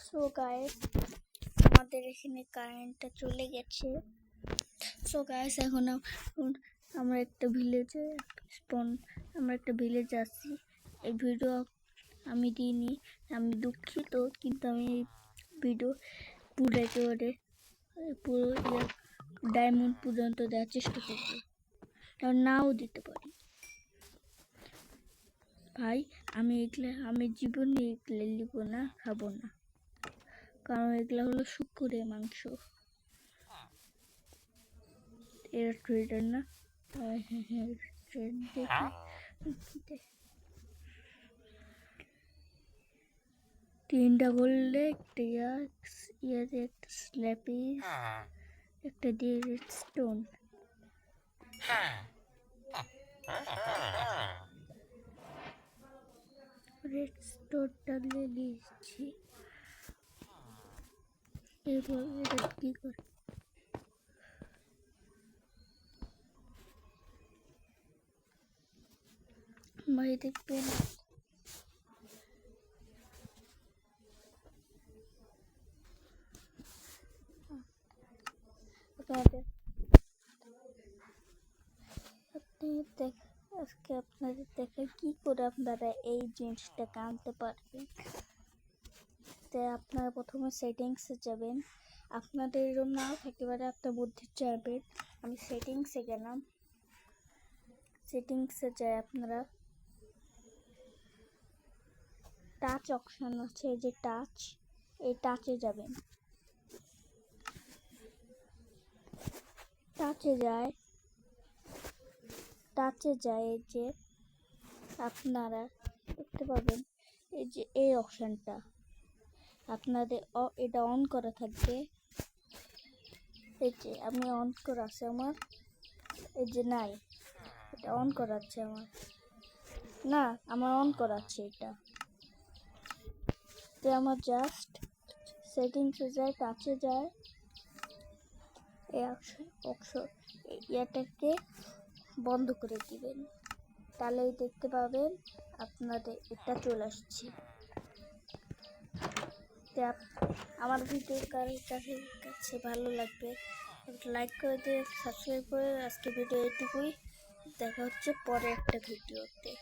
So guys, আমাদের এখানে কারেন্টটা চলে গেছে। সো গাইস, এখন আমরা একটা ভিলেজে আছি। এই ভিডিও আমি দিইনি, আমি দুঃখিত, কিন্তু আমি এই ভিডিও পুরো একেবারে পুরো ডায়মন্ড পর্যন্ত দেওয়ার চেষ্টা করবো, আর নাও দিতে পারি। ভাই, আমি জীবনে এগুলো নিব না, খাবো না, কারণ এগুলো হলো শুকুরের মাংস। এরা ট্রেডার না? হ্যাঁ, ট্রেড দেখি। 3টা বললে একটা ইয়াতে একটা স্ল্যাপিস, একটা দিয়ে রেডস্টোন। রেডস্টোনটা নিয়েছি। এরপর এটা কি করে? ভাই দেখবেন, আজকে আপনাদের দেখে কি করে আপনারা এই জিনিসটাকে আনতে পারবেন। তাই আপনারা প্রথমে সেটিংসে যাবেন। আপনাদের এরকম নাও থাকতে পারে, আপনার বুদ্ধি যাবেন। আমি সেটিংসে গেলাম। সেটিংসে যাই, আপনারা টাচ অপশন আছে, এই যে টাচ, এই টাচে যাবেন। টাচে যায় এই যে আপনারা দেখতে পাবেন, এই যে এই অপশনটা আপনাদের এটা অন করা থাকবে। এই যে আমি অন করা আছে আমার, এই যে নাই, এটা অন করা আছে আমার অন করা আছে এটা। তো আমার জাস্ট সেটিংসে যায়, টাচে যায়, এই এটাকে বন্ধ করে দিবেন। তাহলেই দেখতে পাবেন আপনাদের এটা চলে আসছে। আমার ভিডিও কারোর কাছে ভালো লাগবে, লাইক করে দিয়ে সাবস্ক্রাইব করে। আজকে ভিডিও এটুকুই, দেখা হচ্ছে পরে একটা ভিডিওতে।